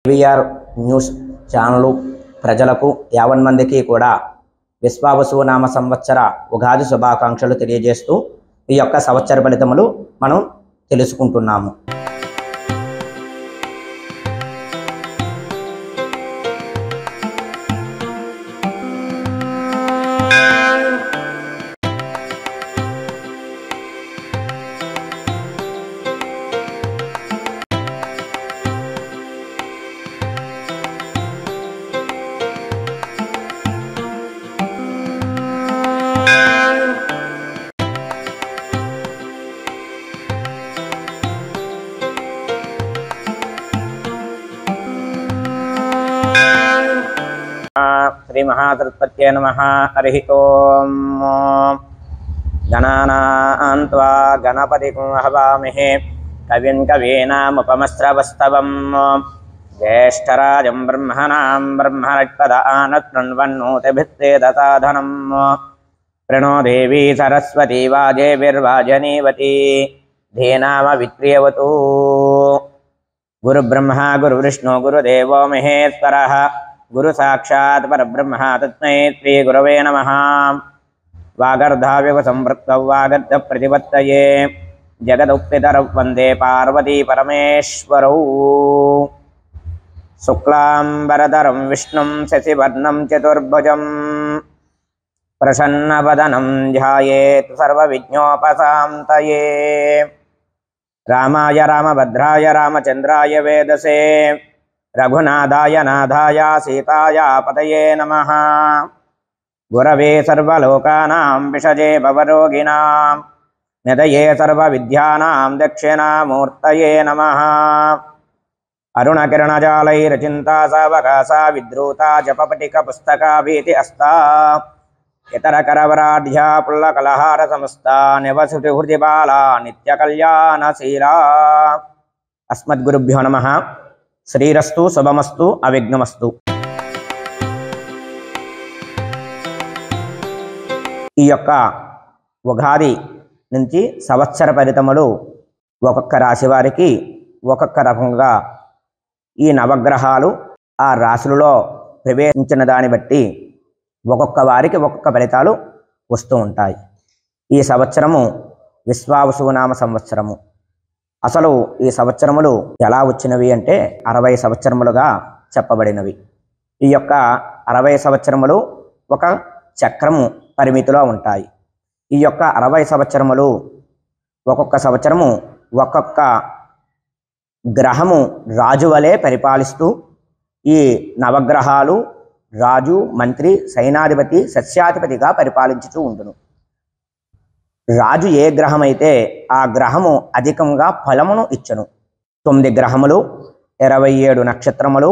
VR news channel ప్రజలకు 50 మందికి కూడా విశ్వావసు నామ సంవత్సర ఉగాది శుభాకాంక్షలు తెలియజేస్తూ ఈ యొక్క సంవత్సర ఫలితములు మనం తెలుసుకుంటున్నాము. శ్రీ మహాసరస్వత్యై నమః. హరి ఓం. గణానాం త్వా గణపతిం హవామహే కవిం కవీనాముపమస్రవస్తవం జ్యేష్ఠరాజం బ్రహ్మణాం బ్రహ్మణస్పదానత్ శృణ్వన్నోతిభిస్సేదసాధనం ప్రణో దేవీ సరస్వతీ వాజేభిర్వాజనీవతి ధీనామవిత్రియవతు. గురుబ్రహ్మ గురువిష్ణు గురుదేవో మహేశ్వరః గురు సాక్షాత్ పరబ్రహ్మ తస్మై శ్రీ గురవే నమః. వాగర్ధావివ సంవృత్తౌ వాగర్ధ ప్రతిపత్తయే జగదుక్తితరౌ వందే పార్వతీ పరమేశ్వరౌ. శుక్లాంబరధరం విష్ణుం శశివర్ణం చతుర్భుజం ప్రసన్నవదనం ధ్యాయేత్ సర్వవిఘ్నోపశాంతయే. రామాయ రామభద్రాయ రామచంద్రాయ వేదసే రఘునాథాయ నాథాయ సీతాయ పతయే నమః. గురవే సర్వలోకానాం విషజే భవరోగిణాం నిధయే సర్వవిద్యానాం దక్షిణామూర్తయే నమః. అరుణకిరణజాలైరచింతా సావకాశా విద్రూతా జపపటిక పుస్తకా భీతి అస్తా ఇతరకరవరాఢ్యా పుల్లకలహార సమస్తా నివసతి హృది బాలా నిత్యకళ్యాణశీలా. అస్మద్గురుభ్యో నమః. శ్రీరస్తు శుభమస్తు అవిఘ్నమస్తు. ఈ యొక్క ఉగాది నుంచి సంవత్సర ఫలితములు ఒక్కొక్క రాశి వారికి ఒక్కొక్క రకంగా ఈ నవగ్రహాలు ఆ రాశులలో ప్రవేశించిన దాన్ని బట్టి ఒక్కొక్క వారికి ఒక్కొక్క ఫలితాలు వస్తూ ఉంటాయి. ఈ సంవత్సరము విశ్వావసు నామ సంవత్సరము. అసలు ఈ సంవత్సరములు ఎలా వచ్చినవి అంటే 60 సంవత్సరములుగా చెప్పబడినవి. ఈ యొక్క 60 సంవత్సరములు ఒక చక్రము పరిమితిలో ఉంటాయి. ఈ యొక్క 60 సంవత్సరములు ఒక్కొక్క సంవత్సరము ఒక్కొక్క గ్రహము రాజు వలె పరిపాలిస్తూ ఈ నవగ్రహాలు రాజు మంత్రి సైనాధిపతి సస్యాధిపతిగా పరిపాలించుతూ ఉండును. రాజు ఏ గ్రహమైతే ఆ గ్రహము అధికంగా ఫలమును ఇచ్చును. 9 గ్రహములు 27 నక్షత్రములు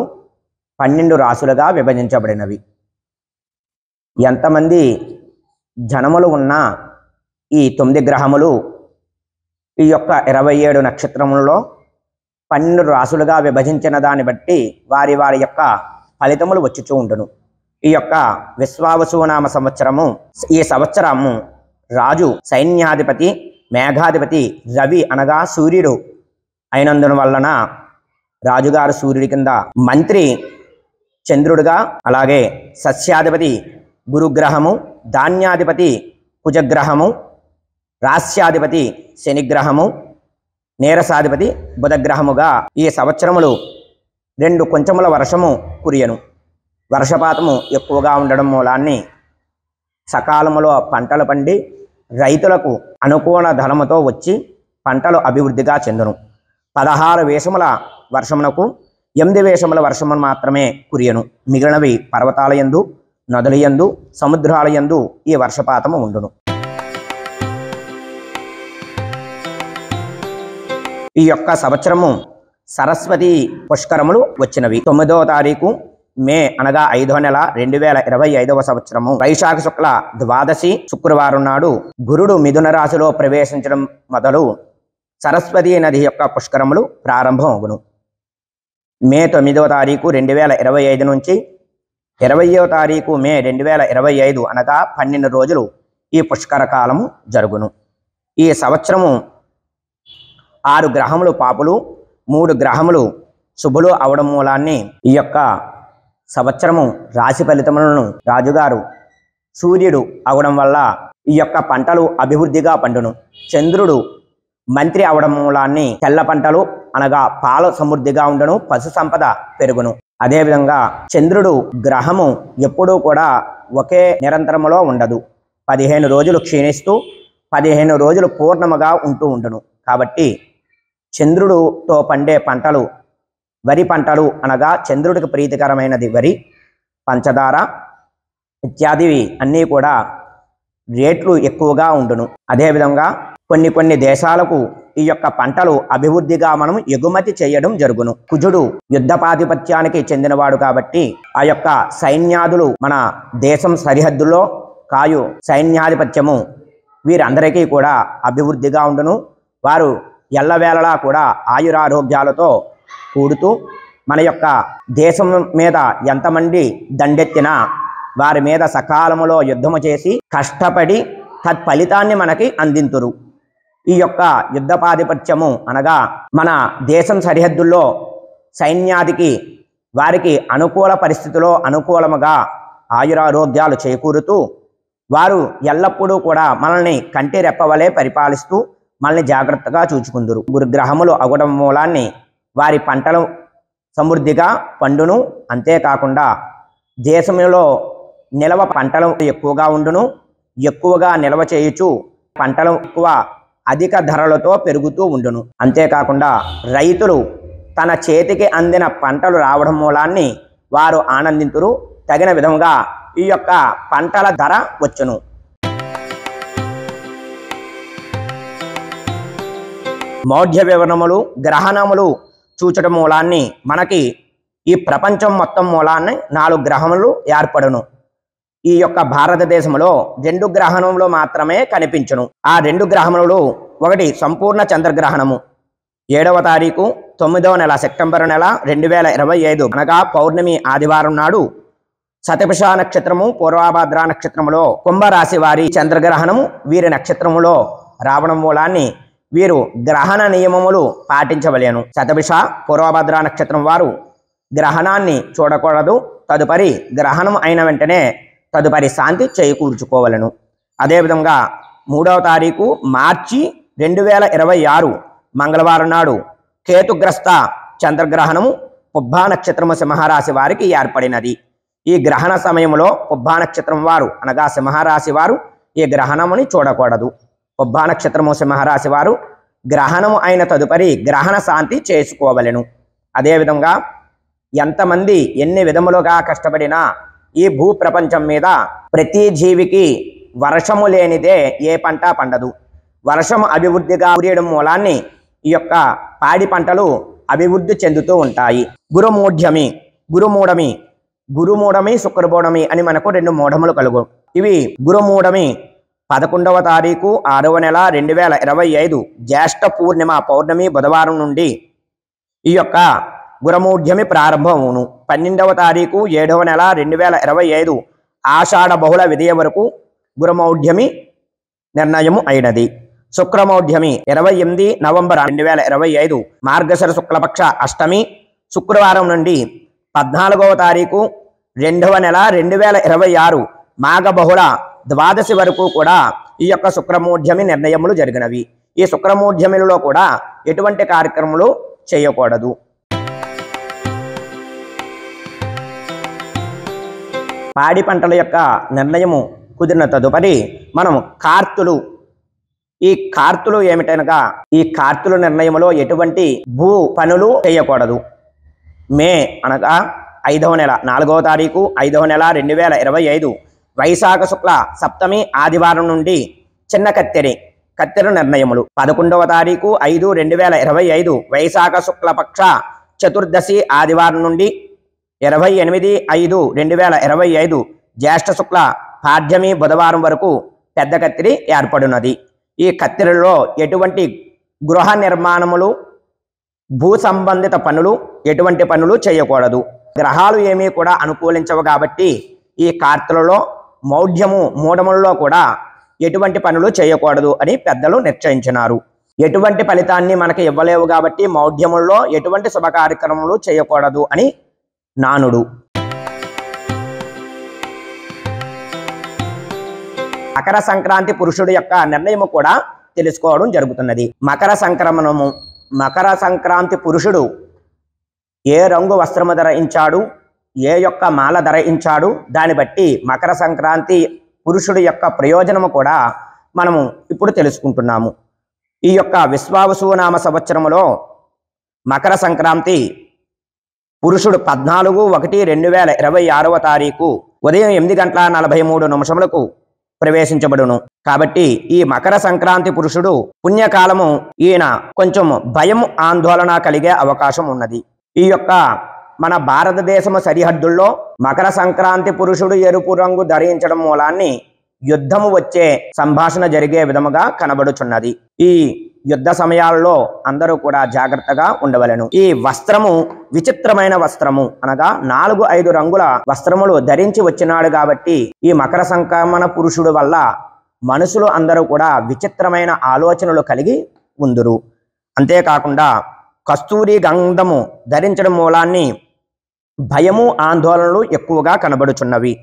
12 రాసులుగా విభజించబడినవి. ఎంతమంది జనములు ఉన్నా ఈ 9 గ్రహములు ఈ యొక్క 27 నక్షత్రములలో 12 రాసులుగా విభజించిన దాన్ని బట్టి వారి వారి యొక్క ఫలితములు వచ్చుచూ ఉండును. ఈ యొక్క విశ్వావసు నామ సంవత్సరము ఈ సంవత్సరము రాజు సైన్యాధిపతి మేఘాధిపతి రవి అనగా సూర్యుడు అయినందున వలన రాజుగారు సూర్యుడి కింద, మంత్రి చంద్రుడుగా, అలాగే సస్యాధిపతి గురుగ్రహము, ధాన్యాధిపతి కుజగ్రహము, రాస్యాధిపతి శనిగ్రహము, నీరసాధిపతి బుధగ్రహముగా ఈ సంవత్సరములు 2 కొంచెముల వర్షము కురియను. వర్షపాతము ఎక్కువగా ఉండడం మూలాన్ని సకాలములో పంటలు పండి రైతులకు అనుకూల ధనముతో వచ్చి పంటలు అభివృద్ధిగా చెందును. 16 వేషముల వర్షమునకు 8 వేషముల వర్షము మాత్రమే కురియను. మిగిలినవి పర్వతాల యందు, నదుల యందు, సముద్రాల యందు ఈ వర్షపాతము ఉండును. ఈ యొక్క సంవత్సరము సరస్వతి పుష్కరములు వచ్చినవి. 9వ తారీఖు మే అనగా 5వ నెల 2025వ సంవత్సరము వైశాఖ శుక్ల ద్వాదశి శుక్రవారం నాడు గురుడు మిథున రాశిలో ప్రవేశించడం మొదలు సరస్వతి నది యొక్క పుష్కరములు ప్రారంభం అగును. మే 9వ తారీఖు 2025 నుంచి 20వ తారీఖు మే 2025 అనగా 12 రోజులు ఈ పుష్కర కాలము జరుగును. ఈ సంవత్సరము 6 గ్రహములు పాపులు, 3 గ్రహములు శుభులు అవడం మూలాన్ని ఈ యొక్క సంవత్సరము రాశి ఫలితములను రాజుగారు సూర్యుడు అవడం వల్ల ఈ యొక్క పంటలు అభివృద్ధిగా పండును. చంద్రుడు మంత్రి అవడం మూలాన్ని తెల్ల పంటలు అనగా పాల సమృద్ధిగా ఉండును, పశు సంపద పెరుగును. అదేవిధంగా చంద్రుడు గ్రహము ఎప్పుడూ కూడా ఒకే నిరంతరములో ఉండదు. 15 రోజులు క్షీణిస్తూ 15 రోజులు పూర్ణముగా ఉంటూ ఉండును. కాబట్టి చంద్రుడితో పండే పంటలు వరి పంటలు అనగా చంద్రుడికి ప్రీతికరమైనది వరి, పంచదార ఇత్యాదివి అన్నీ కూడా రేట్లు ఎక్కువగా ఉండును. అదేవిధంగా కొన్ని దేశాలకు ఈ యొక్క పంటలు అభివృద్ధిగా మనం ఎగుమతి చేయడం జరుగును. కుజుడు యుద్ధపాధిపత్యానికి చెందినవాడు కాబట్టి ఆ యొక్క సైన్యాదులు మన దేశం సరిహద్దుల్లో కాయు సైన్యాధిపత్యము వీరందరికీ కూడా అభివృద్ధిగా ఉండును. వారు ఎల్లవేళలా కూడా ఆయురారోగ్యాలతో కూడుతూ మన యొక్క దేశం మీద ఎంతమంది దండెత్తినా వారి మీద సకాలములో యుద్ధము చేసి కష్టపడి తత్ఫలితాన్ని మనకి అందింతురు. ఈ యొక్క యుద్ధపాధిపత్యము అనగా మన దేశం సరిహద్దుల్లో సైన్యాదికి వారికి అనుకూల పరిస్థితిలో అనుకూలముగా ఆయురారోగ్యాలు చేకూరుతూ వారు ఎల్లప్పుడూ కూడా మనల్ని కంటి రెప్పవలే పరిపాలిస్తూ మనల్ని జాగ్రత్తగా చూచుకుందురు. గురుగ్రహములు అవ్వడం మూలాన్ని వారి పంటలు సమృద్ధిగా పండును. అంతేకాకుండా దేశంలో నిల్వ పంటలు ఎక్కువగా ఉండును. ఎక్కువగా నిల్వ చేయుచు పంటలు ఎక్కువ అధిక ధరలతో పెరుగుతూ ఉండును. అంతేకాకుండా రైతులు తన చేతికి అందిన పంటలు రావడం మూలాన్ని వారు ఆనందింతురు. తగిన విధంగా ఈ యొక్క పంటల ధర వచ్చును. మౌఢ్య వివరణములు గ్రహణములు చూచడం మూలాన్ని మనకి ఈ ప్రపంచం మొత్తం మూలాన్ని 4 గ్రహములు ఏర్పడును. ఈ యొక్క భారతదేశంలో 2 గ్రహణములు మాత్రమే కనిపించును. ఆ 2 గ్రహములు ఒకటి సంపూర్ణ చంద్రగ్రహణము 7వ తారీఖు 9వ నెల సెప్టెంబర్ నెల 2025 అనగా పౌర్ణమి ఆదివారం నాడు శతభిష నక్షత్రము పూర్వభాద్ర నక్షత్రములో కుంభరాశి వారి చంద్రగ్రహణము వీరి నక్షత్రములో రావడం మూలాన్ని వీరు గ్రహణ నియమములు పాటించవలేను. శతభిష పూర్వభద్ర నక్షత్రం వారు గ్రహణాన్ని చూడకూడదు. తదుపరి గ్రహణం అయిన వెంటనే తదుపరి శాంతి చేకూర్చుకోవలను. అదేవిధంగా 3వ తారీఖు మార్చి 2026 మంగళవారం నాడు కేతుగ్రస్త చంద్రగ్రహణము పుబ్బా నక్షత్రము సింహరాశి వారికి ఏర్పడినది. ఈ గ్రహణ సమయంలో పుబ్బా నక్షత్రం వారు అనగా సింహరాశి వారు ఈ గ్రహణముని చూడకూడదు. పుబ్బా నక్షత్రము సింహరాశి వారు గ్రహణము అయిన తదుపరి గ్రహణ శాంతి చేసుకోవలెను. అదేవిధంగా ఎంతమంది ఎన్ని విధములుగా కష్టపడినా ఈ భూ ప్రపంచం మీద ప్రతి జీవికి వర్షము లేనిదే ఏ పంట పండదు. వర్షం అభివృద్ధిగా కురియడం మూలాన్ని ఈ యొక్క పాడి పంటలు అభివృద్ధి చెందుతూ ఉంటాయి. గురుమూఢమి శుక్రమూఢమి అని మనకు 2 మూఢములు కలుగు. ఇవి గురుమూఢమి 11వ తారీఖు 6వ నెల 2025 జ్యేష్ఠ పూర్ణిమ పౌర్ణమి బుధవారం నుండి ఈ యొక్క గురుమూఢ్యమి ప్రారంభమును. 12వ తారీఖు 7వ నెల 2025 ఆషాఢ బహుళ విధియ వరకు గురుమౌఢ్యమి నిర్ణయము అయినది. శుక్రమౌఢ్యమి 28 నవంబర్ 2025 మార్గశిర శుక్లపక్ష అష్టమి శుక్రవారం నుండి 14వ తారీఖు 2వ నెల 2026 మాఘ బహుళ ద్వాదశి వరకు కూడా ఈ యొక్క శుక్రమూఢ్యమి నిర్ణయములు జరిగినవి. ఈ శుక్రమూఢ్యమిలో కూడా ఎటువంటి కార్యక్రమాలు చేయకూడదు. పాడి పంటల యొక్క నిర్ణయము కుదిరిన తదుపరి మనం ఈ కార్తులు ఏమిటనగా ఈ కార్తుల నిర్ణయములో ఎటువంటి భూ పనులు చేయకూడదు. మే అనగా 5వ నెల 4వ తారీఖు 5వ నెల 2025 వైశాఖ శుక్ల సప్తమి ఆదివారం నుండి చిన్న కత్తెర నిర్ణయములు. 11వ తారీఖు 5/2025 వైశాఖ శుక్లపక్ష చతుర్దశి ఆదివారం నుండి 28/5/2025 జ్యేష్ఠ శుక్ల పాడ్యమి బుధవారం వరకు పెద్ద కత్తిరి ఏర్పడినది. ఈ కత్తిరిలో ఎటువంటి గృహ నిర్మాణములు భూ సంబంధిత పనులు ఎటువంటి పనులు చేయకూడదు. గ్రహాలు ఏమీ కూడా అనుకూలించవు కాబట్టి ఈ కార్తెలలో మూఢములలో కూడా ఎటువంటి పనులు చేయకూడదు అని పెద్దలు నిశ్చయించినారు. ఎటువంటి ఫలితాన్ని మనకి ఇవ్వలేవు కాబట్టి మౌఢ్యముల్లో ఎటువంటి శుభ కార్యక్రమాలు చేయకూడదు అని నానుడు. మకర సంక్రాంతి పురుషుడు యొక్క నిర్ణయము కూడా తెలుసుకోవడం జరుగుతున్నది. మకర సంక్రాంతి పురుషుడు ఏ రంగు వస్త్రము ధరించాడు, ఏ యొక్క మాల ధరించాడు, దాన్ని బట్టి మకర సంక్రాంతి పురుషుడు యొక్క ప్రయోజనము కూడా మనము ఇప్పుడు తెలుసుకుంటున్నాము. ఈ యొక్క విశ్వావసునామ సంవత్సరములో మకర సంక్రాంతి పురుషుడు 14/1/2026 తారీఖు ఉదయం 8:43 ప్రవేశించబడును. కాబట్టి ఈ మకర సంక్రాంతి పురుషుడు పుణ్యకాలము ఈయన కొంచెం భయం ఆందోళన కలిగే అవకాశం ఉన్నది. ఈ యొక్క మన భారతదేశము సరిహద్దుల్లో మకర సంక్రాంతి పురుషుడు ఎరుపు రంగు ధరించడం మూలాన్ని యుద్ధము వచ్చే సంభాషణ జరిగే విధముగా కనబడుచున్నది. ఈ యుద్ధ సమయాల్లో అందరూ కూడా జాగ్రత్తగా ఉండవలెను. ఈ వస్త్రము విచిత్రమైన వస్త్రము, అనగా 4-5 రంగుల వస్త్రములు ధరించి వచ్చినాడు కాబట్టి ఈ మకర సంక్రమణ పురుషుడు వల్ల మనుషులు అందరూ కూడా విచిత్రమైన ఆలోచనలు కలిగి ఉందురు. అంతేకాకుండా కస్తూరి గంధము ధరించడం మూలాన్ని భయము ఆందోళనలు ఎక్కువగా కనబడుచున్నవి.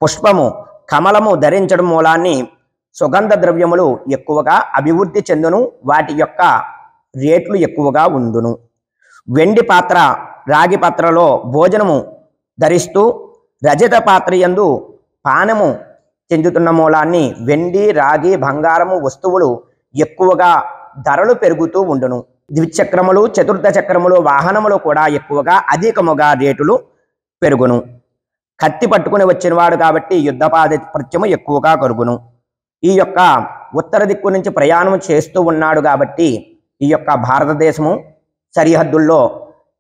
పుష్పము కమలము ధరించడం మూలాన్ని సుగంధ ద్రవ్యములు ఎక్కువగా అభివృద్ధి చెందును, వాటి యొక్క రేట్లు ఎక్కువగా ఉండును. వెండి పాత్ర రాగి పాత్రలో భోజనము ధరిస్తూ రజత పాత్ర యందు పానము చెందుతున్న మూలాన్ని వెండి రాగి బంగారము వస్తువులు ఎక్కువగా ధరలు పెరుగుతూ ఉండును. ద్విచక్రములు చతుర్థ చక్రములు వాహనములు కూడా ఎక్కువగా అధికముగా రేటులు పెరుగును. కత్తి పట్టుకుని వచ్చినవాడు కాబట్టి యుద్ధపాతిపత్యము ఎక్కువగా కరుగును. ఈ యొక్క ఉత్తర దిక్కు నుంచి ప్రయాణం చేస్తూ ఉన్నాడు కాబట్టి ఈ యొక్క భారతదేశము సరిహద్దుల్లో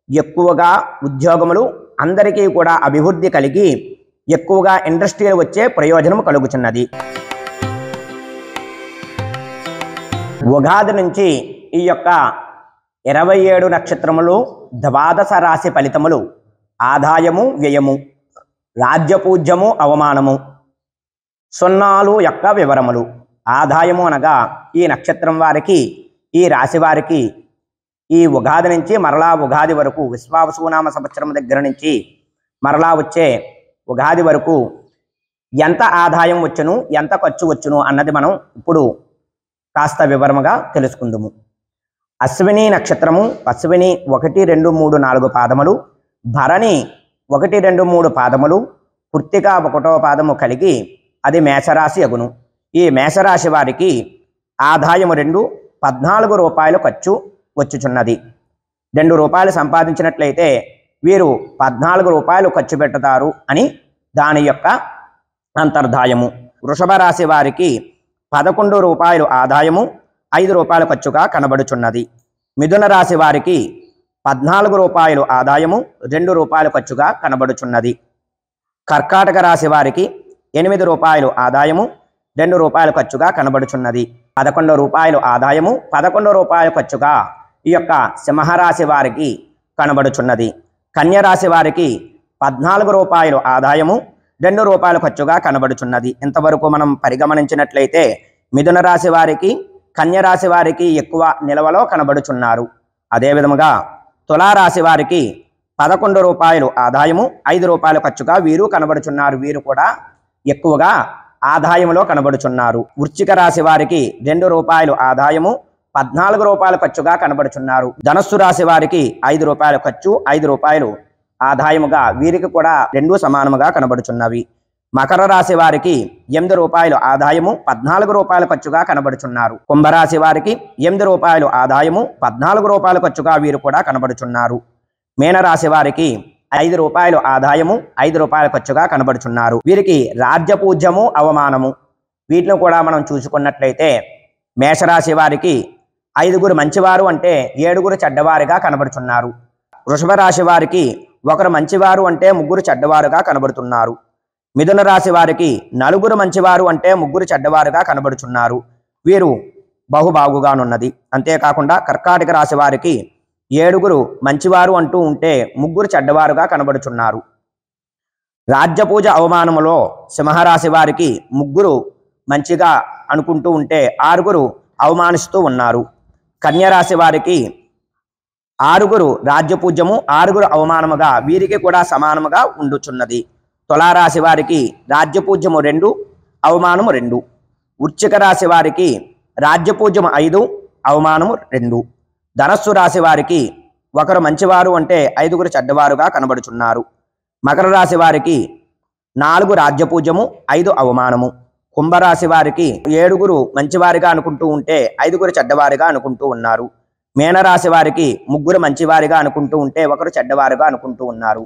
ఎక్కువగా ఉద్యోగములు అందరికీ కూడా అభివృద్ధి కలిగి ఎక్కువగా ఇండస్ట్రీలు వచ్చే ప్రయోజనం కలుగుచున్నది. ఉగాది నుంచి ఈ యొక్క 27 నక్షత్రములు, ద్వాదశ రాశి ఫలితములు, ఆదాయము వ్యయము, రాజ్యపూజ్యము అవమానము, సున్నాలు యొక్క వివరములు. ఆదాయము అనగా ఈ నక్షత్రం వారికి, ఈ రాశి వారికి ఈ ఉగాది నుంచి మరలా ఉగాది వరకు, విశ్వావసునామ సంవత్సరం దగ్గర నుంచి మరలా వచ్చే ఉగాది వరకు ఎంత ఆదాయం వచ్చును, ఎంత ఖర్చు వచ్చును అన్నది మనం ఇప్పుడు కాస్త వివరముగా తెలుసుకుందాము. అశ్విని నక్షత్రము, అశ్విని 1, 2, 3, 4 పాదములు, భరణి 1, 2, 3 పాదములు, కృత్తిక 1వ పాదము కలిగి అది మేషరాశి అగును. ఈ మేషరాశి వారికి ఆదాయము 2, 14 రూపాయలు ఖర్చు వచ్చుచున్నది. 2 రూపాయలు సంపాదించినట్లయితే వీరు 14 రూపాయలు ఖర్చు పెడతారు అని దాని యొక్క అంతర్ధాయము. వృషభ రాశి వారికి 11 రూపాయలు ఆదాయము, 5 రూపాయల ఖర్చుగా కనబడుచున్నది. మిథున రాశి వారికి 14 రూపాయలు ఆదాయము, 2 రూపాయల ఖర్చుగా కనబడుచున్నది. కర్కాటక రాశి వారికి 8 రూపాయలు ఆదాయము, 2 రూపాయల ఖర్చుగా కనబడుచున్నది. 11 రూపాయలు ఆదాయము, 11 రూపాయల ఖర్చుగా ఈ యొక్క సింహరాశి వారికి కనబడుచున్నది. కన్యరాశి వారికి 14 రూపాయలు ఆదాయము, 2 రూపాయల ఖర్చుగా కనబడుచున్నది. ఇంతవరకు మనం పరిగమనించినట్లయితే మిథున రాశి వారికి, కన్యరాశి వారికి ఎక్కువ నిల్వలో కనబడుచున్నారు. అదేవిధముగా తులారాశి వారికి 11 రూపాయలు ఆదాయము, 5 రూపాయల ఖర్చుగా వీరు కనబడుచున్నారు. వీరు కూడా ఎక్కువగా ఆదాయంలో కనబడుచున్నారు. వృశ్చిక రాశి వారికి 2 రూపాయలు ఆదాయము, 14 రూపాయల ఖర్చుగా కనబడుచున్నారు. ధనస్సు రాశి వారికి 5 రూపాయల ఖర్చు, 5 రూపాయలు ఆదాయముగా వీరికి కూడా 2 సమానముగా కనబడుచున్నవి. మకర రాశి వారికి 8 రూపాయలు ఆదాయము, 14 రూపాయల ఖర్చుగా కనబడుచున్నారు. కుంభరాశి వారికి 8 రూపాయలు ఆదాయము, 14 రూపాయల ఖర్చుగా వీరు కూడా కనబడుచున్నారు. మీనరాశి వారికి 5 రూపాయలు ఆదాయము, 5 రూపాయల ఖర్చుగా కనబడుచున్నారు. వీరికి రాజ్యపూజ్యము అవమానము. వీటిని కూడా మనం చూసుకున్నట్లయితే మేషరాశి వారికి 5 మంచివారు అంటే 7 చెడ్డవారిగా కనబడుచున్నారు. వృషభ రాశి వారికి 1 మంచివారు అంటే 3 చెడ్డవారుగా కనబడుతున్నారు. మిథున రాశి వారికి 4 మంచివారు అంటే 3 చెడ్డవారుగా కనబడుచున్నారు. వీరు బహుబాగుగానున్నది. అంతేకాకుండా కర్కాటక రాశి వారికి 7 మంచివారు అంటూ ఉంటే 3 చెడ్డవారుగా కనబడుచున్నారు. రాజ్యపూజ అవమానములో సింహరాశి వారికి 3 మంచిగా అనుకుంటూ ఉంటే 6 అవమానిస్తూ ఉన్నారు. కన్యరాశి వారికి 6 రాజ్యపూజ్యము 6 అవమానముగా వీరికి కూడా సమానముగా ఉండుచున్నది. తులారాశి వారికి రాజ్యపూజ్యము 2 అవమానము 2. వృశ్చిక రాశి వారికి రాజ్యపూజ్యము 5 అవమానము 2. ధనస్సు రాశి వారికి 1 మంచివారు అంటే 5 చెడ్డవారుగా కనబడుచున్నారు. మకర రాశి వారికి 4 రాజ్యపూజ్యము 5 అవమానము. కుంభరాశి వారికి 7 మంచివారిగా అనుకుంటూ ఉంటే 5 చెడ్డవారిగా అనుకుంటూ ఉన్నారు. మీనరాశి వారికి 3 మంచివారిగా అనుకుంటూ ఉంటే 1 చెడ్డవారుగా అనుకుంటూ ఉన్నారు.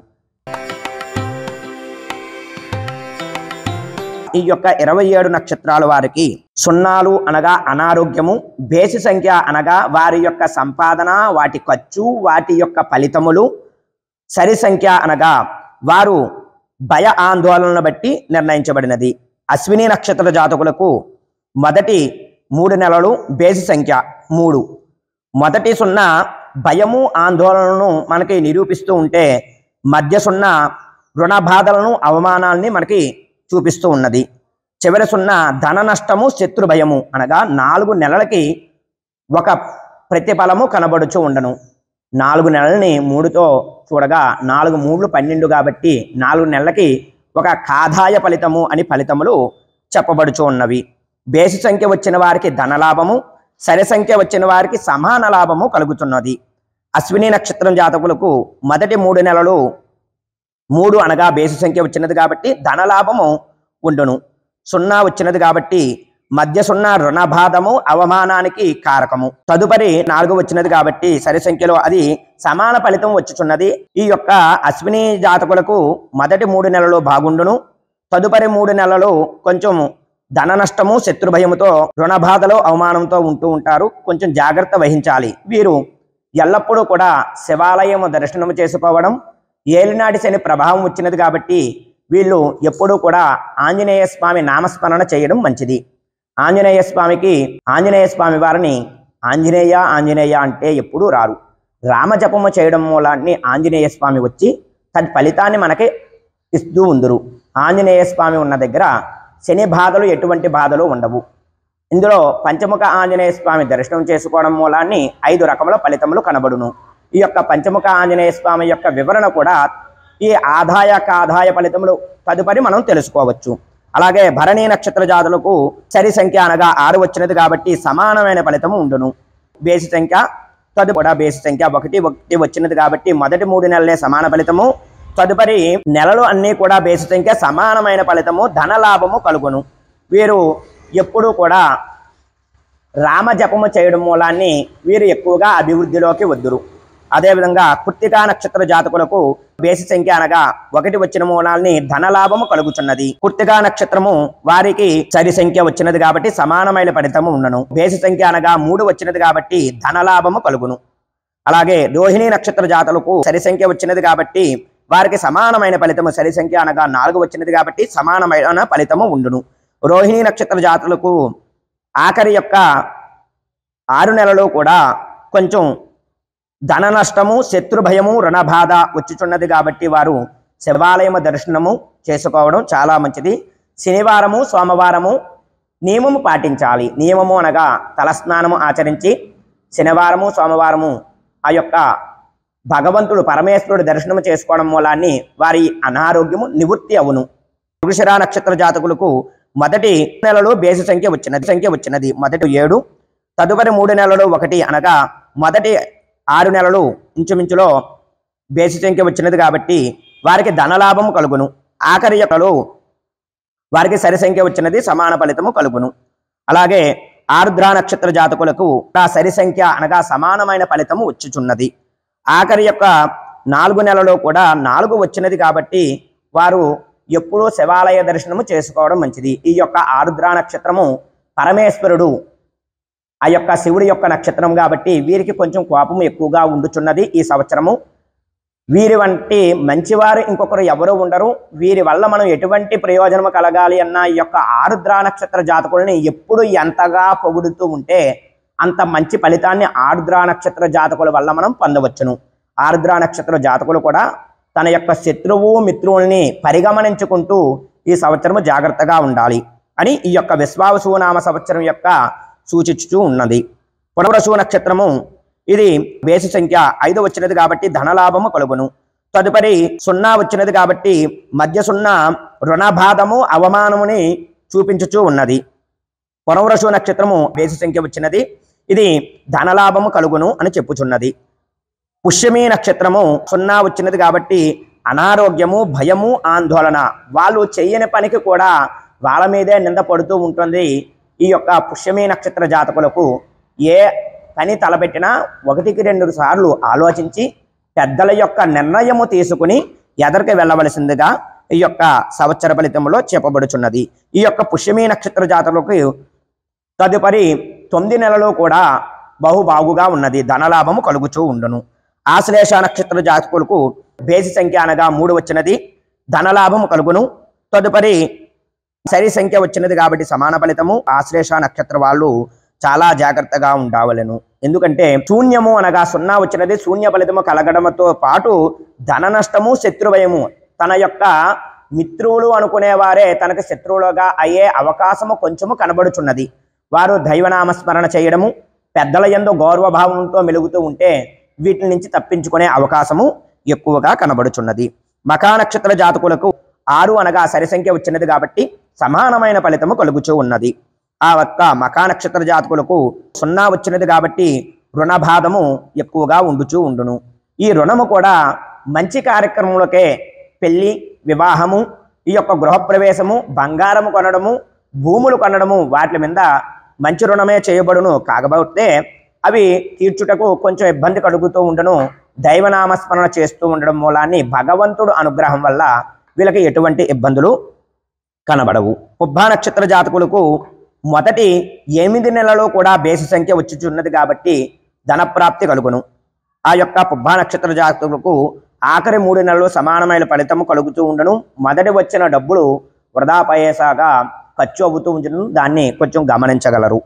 ఈ యొక్క 27 నక్షత్రాల వారికి సున్నాలు అనగా అనారోగ్యము, బేసి సంఖ్య అనగా వారి యొక్క సంపాదన, వాటి ఖర్చు, వాటి యొక్క ఫలితములు, సరి సంఖ్య అనగా వారు భయ ఆందోళనను బట్టి నిర్ణయించబడినది. అశ్విని నక్షత్ర జాతకులకు మొదటి 3 నెలలు బేసి సంఖ్య 3. మొదటి 0 భయము ఆందోళనను మనకి నిరూపిస్తూ ఉంటే మధ్య 0 రుణ బాధలను అవమానాలని మనకి చూపిస్తూ ఉన్నది. చివరి 0 ధన నష్టము శత్రు భయము అనగా 4 నెలలకి ఒక ప్రతిఫలము కనబడుచు ఉండను. 4 నెలల్ని 3తో చూడగా 4 3 12 కాబట్టి 4 నెలలకి ఒక కాధాయ ఫలితము అని ఫలితములు చెప్పబడుచు ఉన్నవి. బేసి సంఖ్య వచ్చిన వారికి ధనలాభము, సరి సంఖ్య వచ్చిన వారికి సమాన లాభము కలుగుతున్నది. అశ్విని నక్షత్రం జాతకులకు మొదటి 3 నెలలు 3 అనగా బేసి సంఖ్య వచ్చినది కాబట్టి ధనలాభము ఉండును. 0 వచ్చినది కాబట్టి మధ్య 0 రుణబాధము అవమానానికి కారకము. తదుపరి 4 వచ్చినది కాబట్టి సరి సంఖ్యలో అది సమాన ఫలితం వచ్చుచున్నది. ఈ యొక్క అశ్విని జాతకులకు మొదటి 3 నెలలు బాగుండును. తదుపరి 3 నెలలు కొంచెం ధన నష్టము శత్రుభయముతో రుణబాధలు అవమానంతో ఉంటూ ఉంటారు. కొంచెం జాగ్రత్త వహించాలి. వీరు ఎల్లప్పుడూ కూడా శివాలయం దర్శనం చేసుకోవడం, ఏలినాటి శని ప్రభావం వచ్చినది కాబట్టి వీళ్ళు ఎప్పుడూ కూడా ఆంజనేయ స్వామి నామస్మరణ చేయడం మంచిది. ఆంజనేయ స్వామి వారిని ఆంజనేయ ఆంజనేయ అంటే ఎప్పుడూ రారు. రామజపము చేయడం మూలాన్ని ఆంజనేయ స్వామి వచ్చి తన ఫలితాన్ని మనకి ఇస్తూ ఉందరు. ఆంజనేయ స్వామి ఉన్న దగ్గర శని బాధలు ఎటువంటి బాధలు ఉండవు. ఇందులో పంచముఖ ఆంజనేయ స్వామి దర్శనం చేసుకోవడం మూలాన్ని 5 రకముల ఫలితములు కనబడును. ఈ యొక్క పంచముఖ ఆంజనేయ స్వామి యొక్క వివరణ కూడా ఈ ఆదాయ ఫలితములు తదుపరి మనం తెలుసుకోవచ్చు. అలాగే భరణి నక్షత్ర జాతులకు సరి సంఖ్య అనగా 6 వచ్చినది కాబట్టి సమానమైన ఫలితము ఉండును. బేసి సంఖ్య తదుపరి బేసి సంఖ్య 1 వచ్చినది కాబట్టి మొదటి 3 నెలలే సమాన ఫలితము, తదుపరి నెలలు అన్నీ కూడా బేసి సంఖ్య సమానమైన ఫలితము, ధనలాభము కలుగును. వీరు ఎప్పుడూ కూడా రామజపము చేయడం మూలాన్ని వీరు ఎక్కువగా అభివృద్ధిలోకి వద్దురు. అదేవిధంగా కృత్తికా నక్షత్ర జాతకులకు బేసి సంఖ్య అనగా 1 వచ్చిన మూలాన్ని ధనలాభము కలుగుచున్నది. కృత్తికా నక్షత్రము వారికి సరి సంఖ్య వచ్చినది కాబట్టి సమానమైన ఫలితము ఉండను. బేసి సంఖ్య అనగా 3 వచ్చినది కాబట్టి ధనలాభము కలుగును. అలాగే రోహిణి నక్షత్ర జాతకులకు సరి సంఖ్య వచ్చినది కాబట్టి వారికి సమానమైన ఫలితము, సరి సంఖ్య అనగా 4 వచ్చినది కాబట్టి సమానమైన ఫలితము ఉండును. రోహిణి నక్షత్ర జాతకులకు ఆఖరి యొక్క 6 నెలలు కూడా కొంచెం ధన నష్టము శత్రుభయము రుణబాధ వచ్చుచున్నది కాబట్టి వారు శివాలయము దర్శనము చేసుకోవడం చాలా మంచిది. శనివారము సోమవారము నియమము పాటించాలి. నియమము అనగా తలస్నానము ఆచరించి శనివారము సోమవారము ఆ యొక్క భగవంతుడు పరమేశ్వరుడు దర్శనము చేసుకోవడం మూలాన్ని వారి అనారోగ్యము నివృత్తి అవును. వృషిర నక్షత్ర జాతకులకు మొదటి నెలలో బేసి సంఖ్య వచ్చినది మొదటి 7, తదుపరి 3 నెలలు 1 అనగా మొదటి 6 నెలలు ఇంచుమించులో బేసి సంఖ్య వచ్చినది కాబట్టి వారికి ధనలాభము కలుగును. ఆఖరి యొక్కలు వారికి సరి సంఖ్య వచ్చినది సమాన ఫలితము కలుగును. అలాగే ఆరుద్ర నక్షత్ర జాతకులకు సరి సంఖ్య అనగా సమానమైన ఫలితము వచ్చుచున్నది. ఆఖరి యొక్క 4 నెలలో కూడా 4 వచ్చినది కాబట్టి వారు ఎప్పుడూ శివాలయ దర్శనము చేసుకోవడం మంచిది. ఈ యొక్క ఆరుద్ర నక్షత్రము పరమేశ్వరుడు ఆ యొక్క శివుడి యొక్క నక్షత్రం కాబట్టి వీరికి కొంచెం కోపం ఎక్కువగా ఉండుచున్నది ఈ సంవత్సరము. వీరి వంటి మంచివారు ఇంకొకరు ఎవరు ఉండరు. వీరి వల్ల మనం ఎటువంటి ప్రయోజనము కలగాలి అన్న ఈ యొక్క ఆరుద్ర నక్షత్ర జాతకుల్ని ఎప్పుడు ఎంతగా పొగుడుతూ ఉంటే అంత మంచి ఫలితాన్ని ఆరుద్ర నక్షత్ర జాతకుల వల్ల మనం పొందవచ్చును. ఆరుద్ర నక్షత్ర జాతకులు కూడా తన యొక్క శత్రువు మిత్రుల్ని పరిగమనించుకుంటూ ఈ సంవత్సరము జాగ్రత్తగా ఉండాలి అని ఈ యొక్క విశ్వావసునామ సంవత్సరం యొక్క సూచించుతూ ఉన్నది. పునర్వసు నక్షత్రము ఇది బేసి సంఖ్య 5 వచ్చినది కాబట్టి ధనలాభము కలుగును. తదుపరి 0 వచ్చినది కాబట్టి మధ్య 0 రుణబాధము అవమానముని చూపించుచూ ఉన్నది. పునర్వసు నక్షత్రము బేసి సంఖ్య వచ్చినది, ఇది ధనలాభము కలుగును అని చెప్పుచున్నది. పుష్యమి నక్షత్రము 0 వచ్చినది కాబట్టి అనారోగ్యము, భయము, ఆందోళన, వాళ్ళు చెయ్యని పనికి కూడా వాళ్ళ మీదే నింద పడుతూ ఉంటుంది. ఈ యొక్క పుష్యమి నక్షత్ర జాతకులకు ఏ పని తలపెట్టినా 1-2 సార్లు ఆలోచించి పెద్దల యొక్క నిర్ణయము తీసుకుని ఎదరికి వెళ్ళవలసిందిగా ఈ యొక్క సంవత్సర ఫలితంలో చెప్పబడుచున్నది. ఈ యొక్క పుష్యమి నక్షత్ర జాతకులకు తదుపరి 9 నెలలు కూడా బహుబాగుగా ఉన్నది, ధనలాభము కలుగుచూ ఉండును. ఆశ్లేష నక్షత్ర జాతకులకు బేసి సంఖ్య అనగా 3 వచ్చినది, ధనలాభము కలుగును. తదుపరి సరి సంఖ్య వచ్చినది కాబట్టి సమాన ఫలితము. ఆశ్లేష నక్షత్ర వాళ్ళు చాలా జాగ్రత్తగా ఉండవలెను. ఎందుకంటే శూన్యము అనగా 0 వచ్చినది, శూన్య ఫలితము కలగడంతో పాటు ధన నష్టము, శత్రుభయము, తన యొక్క మిత్రులు అనుకునేవారే తనకు శత్రువులుగా అయ్యే అవకాశము కొంచెము కనబడుచున్నది. వారు దైవనామస్మరణ చేయడము, పెద్దల యందు గౌరవభావంతో మెలుగుతూ ఉంటే వీటి నుంచి తప్పించుకునే అవకాశము ఎక్కువగా కనబడుచున్నది. మఖా నక్షత్ర జాతకులకు 6 అనగా సరి సంఖ్య వచ్చినది కాబట్టి సమానమైన ఫలితము కలుగుచూ ఉన్నది. ఆ ఒక్క మఖా నక్షత్ర జాతకులకు 0 వచ్చినది కాబట్టి రుణబాధము ఎక్కువగా ఉండును. ఈ రుణము కూడా మంచి కార్యక్రమములకే, పెళ్లి, వివాహము, ఈ యొక్క గృహప్రవేశము, బంగారము కొనడము, భూములు కొనడము, వాటి మీద మంచి రుణమే చేయబడును. కాకపోతే అవి తీర్చుటకు కొంచెం ఇబ్బంది కలుగుతూ ఉండను. దైవనామస్మరణ చేస్తూ ఉండడం మూలాన్ని భగవంతుడు అనుగ్రహం వల్ల వీళ్ళకి ఎటువంటి ఇబ్బందులు కనబడవు. పుబ్బా నక్షత్ర జాతకులకు మొదటి 8 నెలలు కూడా బేసి సంఖ్య వచ్చుచున్నది కాబట్టి ధనప్రాప్తి కలుగును. ఆ యొక్క పుబ్బా నక్షత్ర జాతకులకు ఆఖరి 3 నెలలు సమానమైన ఫలితము కలుగుతూ ఉండను. మొదటి వచ్చిన డబ్బులు వృధా పయేసాగా ఖర్చు అవుతూ ఉంచును. దాన్ని కొంచెం గమనించగలరు.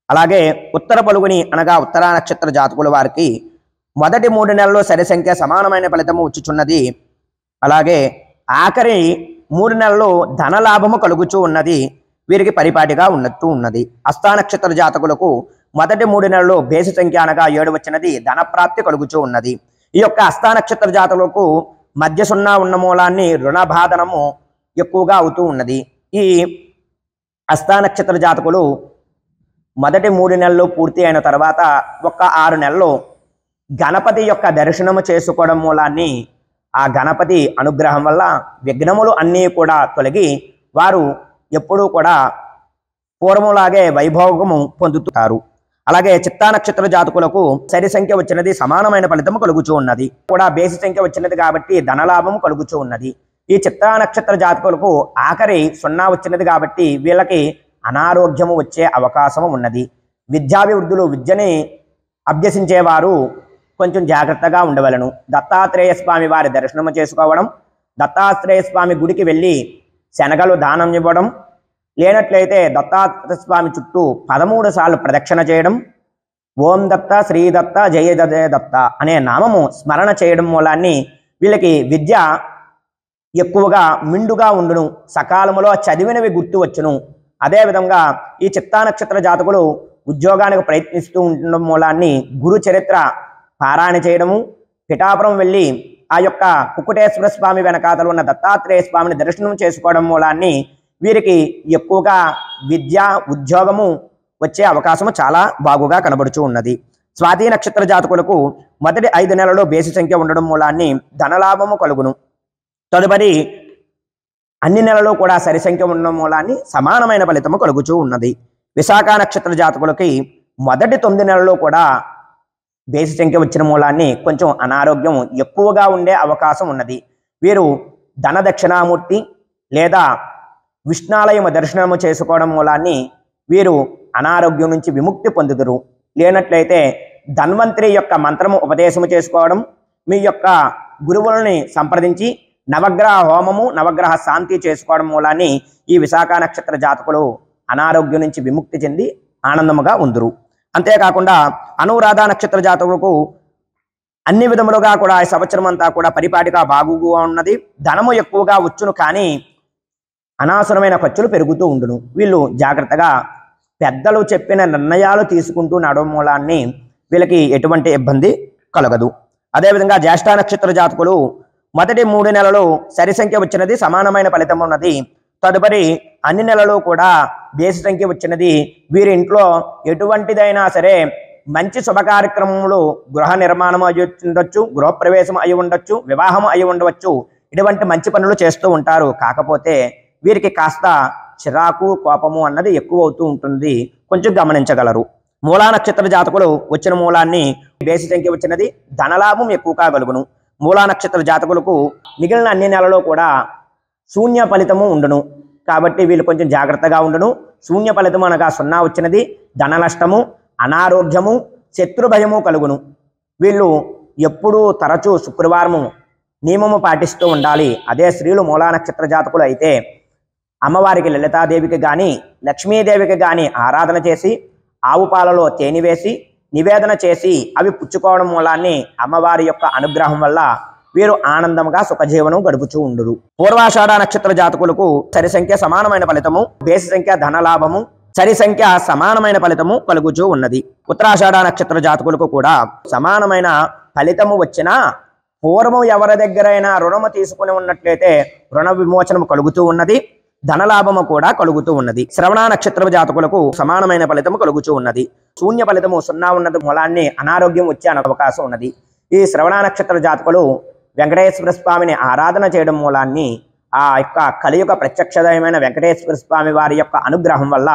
అలాగే ఉత్తర పలుగుని అనగా ఉత్తర నక్షత్ర జాతకుల వారికి మొదటి 3 నెలలు సరి సంఖ్య సమానమైన ఫలితము వచ్చుచున్నది. అలాగే ఆఖరి 3 నెలలు ధనలాభము కలుగుచూ ఉన్నది. వీరికి పరిపాటిగా ఉన్నది. హస్త నక్షత్ర జాతకులకు మొదటి 3 నెలలు బేసి సంఖ్య అనగా 7 వచ్చినది, ధనప్రాప్తి కలుగుచూ ఉన్నది. ఈ యొక్క హస్త నక్షత్ర జాతకులకు మధ్య 0 ఉన్న మూలాన్ని రుణబాధనము ఎక్కువగా అవుతూ ఉన్నది. ఈ హస్త నక్షత్ర జాతకులు మొదటి 3 నెలలు పూర్తి అయిన తర్వాత ఒక 6 నెలలు గణపతి యొక్క దర్శనము చేసుకోవడం మూలాన్ని ఆ గణపతి అనుగ్రహం వల్ల విఘ్నములు అన్నీ కూడా తొలగి వారు ఎప్పుడూ కూడా పూర్వములాగే వైభోగము పొందుతారు. అలాగే చిత్తా నక్షత్ర జాతకులకు సరి సంఖ్య వచ్చినది, సమానమైన ఫలితము కలుగుచూ ఉన్నది. కూడా బేసి సంఖ్య వచ్చినది కాబట్టి ధనలాభము కలుగుచూ ఉన్నది. ఈ చిత్తా నక్షత్ర జాతకులకు ఆఖరి 0 వచ్చినది కాబట్టి వీళ్ళకి అనారోగ్యము వచ్చే అవకాశము ఉన్నది. విద్యాభివృద్ధులు విద్యని అభ్యసించేవారు కొంచెం జాగ్రత్తగా ఉండవలను. దత్తాత్రేయ స్వామి వారి దర్శనము చేసుకోవడం, దత్తాత్రేయ స్వామి గుడికి వెళ్ళి శనగలు దానం ఇవ్వడం, లేనట్లయితే దత్తాత్రేయ స్వామి చుట్టూ 13 సార్లు ప్రదక్షిణ చేయడం, ఓం దత్త, శ్రీ దత్త, జయ జయ దత్త అనే నామము స్మరణ చేయడం మూలాన్ని వీళ్ళకి విద్య ఎక్కువగా మిండుగా ఉండును. సకాలములో చదివినవి గుర్తు వచ్చును. అదేవిధంగా ఈ చిత్తా నక్షత్ర జాతకులు ఉద్యోగానికి ప్రయత్నిస్తూ ఉండడం మూలాన్ని గురు చరిత్ర పారాయణ చేయడము, పిఠాపురం వెళ్ళి ఆ యొక్క కుక్కుటేశ్వర స్వామి వెనకాతలు ఉన్న దత్తాత్రేయ స్వామిని దర్శనం చేసుకోవడం మూలాన్ని వీరికి ఎక్కువగా విద్య, ఉద్యోగము వచ్చే అవకాశము చాలా బాగుగా కనబడుచూ ఉన్నది. స్వాతి నక్షత్ర జాతకులకు మొదటి 5 నెలలు బేసి సంఖ్య ఉండడం మూలాన్ని ధనలాభము కలుగును. తదుపరి అన్ని నెలలు కూడా సరి సంఖ్య ఉండడం మూలాన్ని సమానమైన ఫలితము కలుగుచూ ఉన్నది. విశాఖ నక్షత్ర జాతకులకి మొదటి 9 నెలలు కూడా బేసి సంఖ్య వచ్చిన మూలాన్ని కొంచెం అనారోగ్యం ఎక్కువగా ఉండే అవకాశం ఉన్నది. వీరు ధన దక్షిణామూర్తి లేదా విష్ణాలయము దర్శనము చేసుకోవడం మూలాన్ని వీరు అనారోగ్యం నుంచి విముక్తి పొందుదురు. లేనట్లయితే ధన్వంతరి యొక్క మంత్రము ఉపదేశము చేసుకోవడం, మీ యొక్క గురువులని సంప్రదించి నవగ్రహ హోమము, నవగ్రహ శాంతి చేసుకోవడం మూలాన్ని ఈ విశాఖ నక్షత్ర జాతకులు అనారోగ్యం నుంచి విముక్తి చెంది ఆనందముగా ఉందురు. అంతేకాకుండా అనురాధ నక్షత్ర జాతకులకు అన్ని విధములుగా కూడా ఈ సంవత్సరం అంతా కూడా పరిపాటిగా బాగుగా ఉన్నది. ధనము ఎక్కువగా వచ్చును, కానీ అనవసరమైన ఖర్చులు పెరుగుతూ ఉండును. వీళ్ళు జాగ్రత్తగా పెద్దలు చెప్పిన నిర్ణయాలు తీసుకుంటూ నడవడం మూలాన్ని వీళ్ళకి ఎటువంటి ఇబ్బంది కలగదు. అదేవిధంగా జ్యేష్ఠ నక్షత్ర జాతకులు మొదటి 3 నెలలు సరి సంఖ్య వచ్చినది, సమానమైన ఫలితం ఉన్నది. తదుపరి అన్ని నెలలు కూడా బేసి సంఖ్య వచ్చినది. వీరి ఇంట్లో ఎటువంటిదైనా సరే మంచి శుభ కార్యక్రమములు, గృహ నిర్మాణం అయి ఉండొచ్చు, గృహప్రవేశం అయి ఉండొచ్చు, వివాహం అయి ఉండవచ్చు, ఇటువంటి మంచి పనులు చేస్తూ ఉంటారు. కాకపోతే వీరికి కాస్త చిరాకు, కోపము అన్నది ఎక్కువ అవుతూ ఉంటుంది, కొంచెం గమనించగలరు. మూలా నక్షత్ర జాతకులు వచ్చిన మూలాన్ని బేసి సంఖ్య వచ్చినది, ధనలాభం ఎక్కువగా కలుగును. మూలా నక్షత్ర జాతకులకు మిగిలిన అన్ని నెలలో కూడా శూన్య ఫలితము ఉండును. కాబట్టి వీళ్ళు కొంచెం జాగ్రత్తగా ఉండును. శూన్య ఫలితము అనగా 0 వచ్చినది, ధన నష్టము, అనారోగ్యము, శత్రు భయము కలుగును. వీళ్ళు ఎప్పుడూ తరచూ శుక్రవారము నియమము పాటిస్తూ ఉండాలి. అదే స్త్రీలు మూలా నక్షత్ర జాతకులు అయితే అమ్మవారికి, లలితాదేవికి కానీ లక్ష్మీదేవికి కానీ ఆరాధన చేసి ఆవు పాలలో తేనె వేసి నివేదన చేసి అవి పుచ్చుకోవడం మూలాన్ని అమ్మవారి యొక్క అనుగ్రహం వల్ల వీరు ఆనందంగా సుఖజీవనం గడుపుతూ ఉండురు. పూర్వాషాఢ నక్షత్ర జాతకులకు సరి సంఖ్య సమానమైన ఫలితము, బేసి సంఖ్య ధనలాభము, సరి సంఖ్య సమానమైన ఫలితము కలుగుతూ ఉన్నది. ఉత్తరాషాఢ నక్షత్ర జాతకులకు కూడా సమానమైన ఫలితము వచ్చినా పూర్వం ఎవరి దగ్గరైనా రుణము తీసుకుని ఉన్నట్లయితే రుణ విమోచనము కలుగుతూ ఉన్నది, ధనలాభము కూడా కలుగుతూ ఉన్నది. శ్రవణ నక్షత్ర జాతకులకు సమానమైన ఫలితము కలుగుతూ ఉన్నది. శూన్య ఫలితము 0 ఉన్నది మూలాన్ని అనారోగ్యం వచ్చే అవకాశం ఉన్నది. ఈ శ్రవణ నక్షత్ర జాతకులు వెంకటేశ్వర స్వామిని ఆరాధన చేయడం మూలాన్ని ఆ యొక్క కలియుగ ప్రత్యక్షదైన వెంకటేశ్వర స్వామి వారి యొక్క అనుగ్రహం వల్ల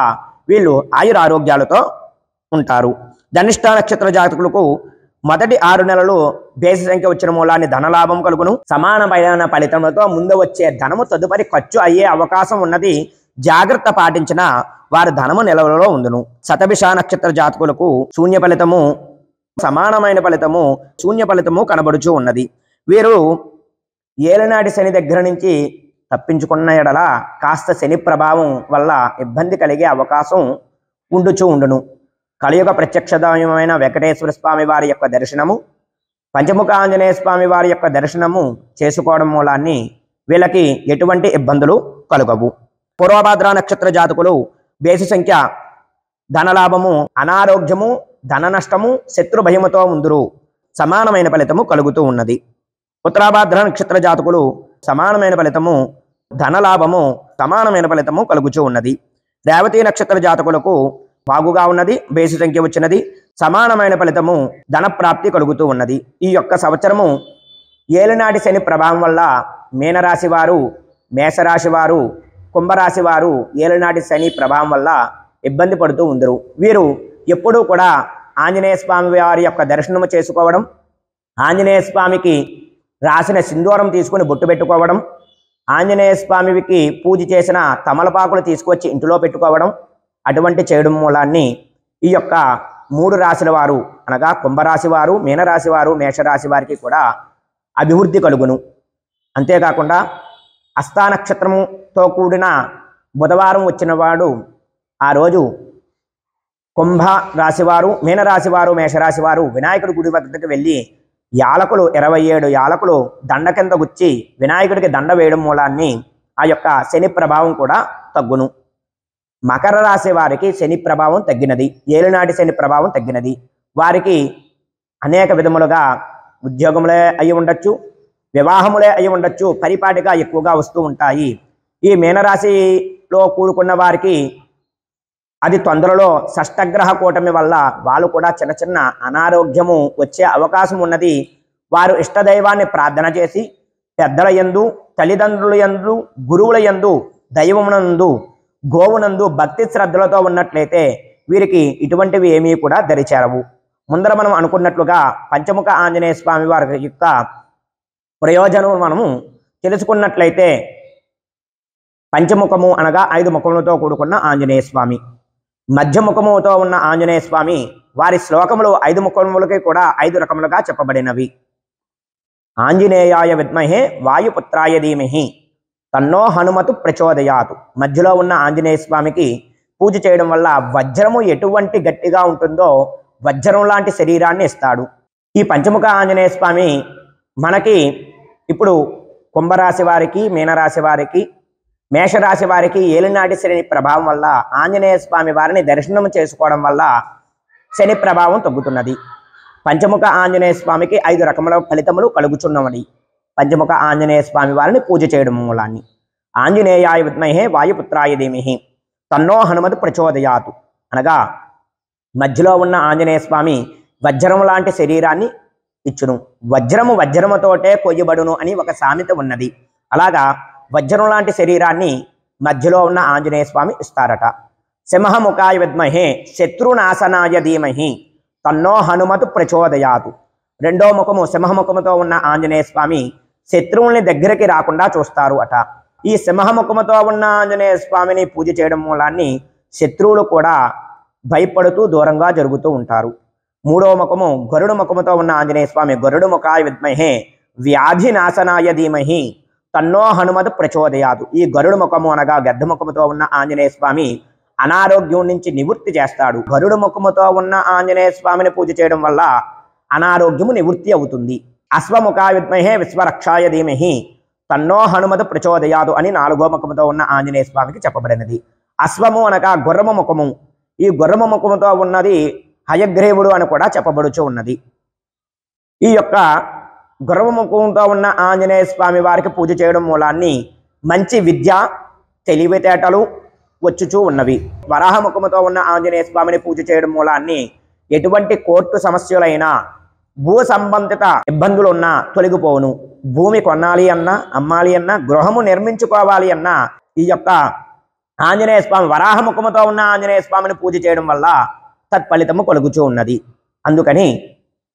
వీళ్ళు ఆయురారోగ్యాలతో ఉంటారు. ధనిష్ఠ నక్షత్ర జాతకులకు మొదటి 6 నెలలు బేసి సంఖ్య వచ్చిన మూలాన్ని ధనలాభం కలుగును. సమానమైన ఫలితములతో ముందు వచ్చే ధనము తదుపరి ఖర్చు అయ్యే అవకాశం ఉన్నది. జాగ్రత్త పాటించిన వారి ధనము నిలవలో ఉండును. శతభిష నక్షత్ర జాతకులకు శూన్య ఫలితము, సమానమైన ఫలితము, శూన్య ఫలితము కనబడుచూ ఉన్నది. వీరు ఏలనాటి శని దగ్గర నుంచి తప్పించుకున్న ఎడల కాస్త శని ప్రభావం వల్ల ఇబ్బంది కలిగే అవకాశం ఉండును. కలియుగ ప్రత్యక్షదైన వెంకటేశ్వర స్వామి వారి యొక్క దర్శనము, పంచముఖ ఆంజనేయ స్వామి వారి యొక్క దర్శనము చేసుకోవడం మూలాన్ని వీళ్ళకి ఎటువంటి ఇబ్బందులు కలుగవు. పూర్వభాద్ర నక్షత్ర జాతకులు బేసి సంఖ్య ధనలాభము, అనారోగ్యము, ధన నష్టము, శత్రు భయముతో ముందురు. సమానమైన ఫలితము కలుగుతూ ఉన్నది. ఉత్తరాభాద్ర నక్షత్ర జాతకులు సమానమైన ఫలితము, ధనలాభము, సమానమైన ఫలితము కలుగుతూ ఉన్నది. రేవతి నక్షత్ర జాతకులకు బాగుగా ఉన్నది, బేసి సంఖ్య వచ్చినది, సమానమైన ఫలితము, ధన ప్రాప్తి కలుగుతూ ఉన్నది. ఈ యొక్క సంవత్సరము ఏలినాటి శని ప్రభావం వల్ల మీనరాశి వారు, మేషరాశి వారు, కుంభరాశి వారు ఏలినాటి శని ప్రభావం వల్ల ఇబ్బంది పడుతూ ఉందరు. వీరు ఎప్పుడూ కూడా ఆంజనేయ స్వామి వారి యొక్క దర్శనము చేసుకోవడం, ఆంజనేయ స్వామికి రాసిన సింధూరం తీసుకుని బొట్టు పెట్టుకోవడం, ఆంజనేయ స్వామికి పూజ చేసిన తమలపాకులు తీసుకొచ్చి ఇంటిలో పెట్టుకోవడం, అటువంటి చేయడం మూలాన్ని ఈ యొక్క 3 రాశుల వారు అనగా కుంభరాశి వారు, మీనరాశి వారు, మేషరాశి వారికి కూడా అభివృద్ధి కలుగును. అంతేకాకుండా హస్త నక్షత్రముతో కూడిన బుధవారం వచ్చిన వాడు ఆ రోజు కుంభ రాశివారు, మీనరాశి వారు, మేషరాశి వారు వినాయకుడి గుడి వద్దకు వెళ్ళి యాలకులు 27 యాలకులు దండ కింద గుచ్చి వినాయకుడికి దండ వేయడం మూలాన్ని ఆ యొక్క శని ప్రభావం కూడా తగ్గును. మకర రాశి వారికి శని ప్రభావం తగ్గినది, ఏలినాటి శని ప్రభావం తగ్గినది. వారికి అనేక విధములుగా ఉద్యోగములే అయి ఉండొచ్చు, వివాహములే అయి ఉండొచ్చు, పరిపాటిగా ఎక్కువగా వస్తూ ఉంటాయి. ఈ మీనరాశిలో కూడుకున్న వారికి అది తొందరలో షష్టగ్రహ కూటమి వల్ల వాళ్ళు కూడా చిన్న చిన్న అనారోగ్యము వచ్చే అవకాశం ఉన్నది. వారు ఇష్టదైవాన్ని ప్రార్థన చేసి పెద్దల యందు, తల్లిదండ్రుల యందు, గురువుల యందు, దైవమునందు, గోవునందు భక్తి శ్రద్ధలతో ఉన్నట్లయితే వీరికి ఇటువంటివి ఏమీ కూడా దరిచేరవు. ముందర మనం అనుకున్నట్లుగా పంచముఖ ఆంజనేయ స్వామి వారి యొక్క ప్రయోజనం మనము తెలుసుకున్నట్లయితే పంచముఖము అనగా 5 ముఖములతో కూడుకున్న ఆంజనేయ స్వామి, మధ్యముఖముతో ఉన్న ఆంజనేయ స్వామి వారి శ్లోకములు 5 ముఖములకి కూడా 5 రకములుగా చెప్పబడినవి. ఆంజనేయాయ విద్మహే వాయుపుత్రాయ ధీమహి తన్నో హనుమతు ప్రచోదయాతు. మధ్యలో ఉన్న ఆంజనేయ స్వామికి పూజ చేయడం వల్ల వజ్రము ఎటువంటి గట్టిగా ఉంటుందో వజ్రం లాంటి శరీరాన్ని ఇస్తాడు. ఈ పంచముఖ ఆంజనేయ స్వామి మనకి ఇప్పుడు కుంభరాశి వారికి, మీనరాశి వారికి, మేషరాశి వారికి ఏలినాటి శని ప్రభావం వల్ల ఆంజనేయ స్వామి వారిని దర్శనం చేసుకోవడం వల్ల శని ప్రభావం తగ్గుతున్నది. పంచముఖ ఆంజనేయ స్వామికి 5 రకముల ఫలితములు కలుగుచున్నవి. పంచముఖ ఆంజనేయ స్వామి వారిని పూజ చేయడం మూలాన్ని ఆంజనేయాయ విద్మహే వాయుపుత్రాయ ధీమహి తన్నో హనుమత్ ప్రచోదయాతు అనగా మధ్యలో ఉన్న ఆంజనేయ స్వామి వజ్రం లాంటి శరీరాన్ని ఇచ్చును. వజ్రముతోటే కొయ్యబడును అని ఒక సామెత ఉన్నది. అలాగా వజ్రం లాంటి శరీరాన్ని మధ్యలో ఉన్న ఆంజనేయ స్వామి ఇస్తారట. సింహముఖాయ విద్మహే శత్రునాశనాయ ధీమహి తన్నో హనుమత్ ప్రచోదయాతు. రెండో ముఖము సింహముఖముతో ఉన్న ఆంజనేయ స్వామి శత్రువుల్ని దగ్గరికి రాకుండా చూస్తారు అట. ఈ సింహముఖముతో ఉన్న ఆంజనేయ స్వామిని పూజ చేయడం మూలాన్ని శత్రువులు కూడా భయపడుతూ దూరంగా జరుగుతూ ఉంటారు. మూడో ముఖము గరుడు ముఖముతో ఉన్న ఆంజనేయ స్వామి గరుడు ముఖాయ విద్మహే వ్యాధి నాశనాయ ధీమహి తన్నో హనుమత్ ప్రచోదయాదు. ఈ గరుడు ముఖము అనగా గద్ద ముఖముతో ఉన్న ఆంజనేయ స్వామి అనారోగ్యం నుంచి నివృత్తి చేస్తాడు. గరుడు ముఖముతో ఉన్న ఆంజనేయ స్వామిని పూజ చేయడం వల్ల అనారోగ్యము నివృత్తి అవుతుంది. అశ్వముఖాయ విద్మహే విశ్వరక్షాయ ధీమహి తన్నో హనుమత్ ప్రచోదయాదు అని 4వ ముఖముతో ఉన్న ఆంజనేయ స్వామికి చెప్పబడినది. అశ్వము అనగా గుర్రము ముఖము. ఈ గుర్రము ముఖముతో ఉన్నది హయగ్రీవుడు అని కూడా చెప్పబడుచు ఉన్నది. ఈ యొక్క గుర్రము ముఖంతో ఉన్న ఆంజనేయ స్వామి వారికి పూజ చేయడం మూలాన్ని మంచి విద్య తెలివితేటలు వచ్చుచూ ఉన్నవి. వరాహముఖముతో ఉన్న ఆంజనేయ స్వామిని పూజ చేయడం మూలాన్ని ఎటువంటి కోర్టు సమస్యలైనా భూ సంబంధిత ఇబ్బందులు ఉన్నా తొలగిపోవును. భూమి కొనాలి అన్నా అమ్మాలి అన్నా గృహము నిర్మించుకోవాలి అన్నా ఈ యొక్క ఆంజనేయ స్వామి వరాహముఖముతో ఉన్న ఆంజనేయ స్వామిని పూజ చేయడం వల్ల తత్ఫలితము కలుగుచూ ఉన్నది. అందుకని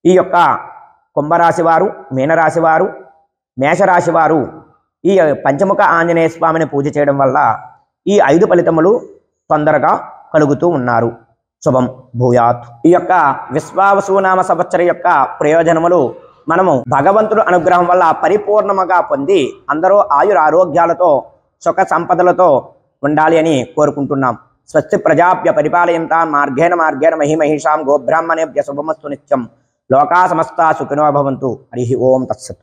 ఈ యొక్క కుంభరాశి వారు, మీనరాశి వారు, మేషరాశి వారు ఈ పంచముఖ ఆంజనేయ స్వామిని పూజ చేయడం వల్ల ఈ 5 ఫలితములు తొందరగా కలుగుతూ ఉన్నారు. శుభం భూయాత్. ఈ యొక్క విశ్వావసునామ సంవత్సరం యొక్క ప్రయోజనములు మనము భగవంతుడు అనుగ్రహం వల్ల పరిపూర్ణముగా పొంది అందరూ ఆయురారోగ్యాలతో సుఖ సంపదలతో ఉండాలి అని కోరుకుంటున్నాం. స్వస్తి ప్రజాభ్య పరిపాలయంతాం మార్గేణ మహిమహిషాం గోబ్రాహ్మణేభ్య శుభమస్తు నిత్యం. లోకా సమస్తా సుఖినో భవంతు. హరి ఓం తత్సత్.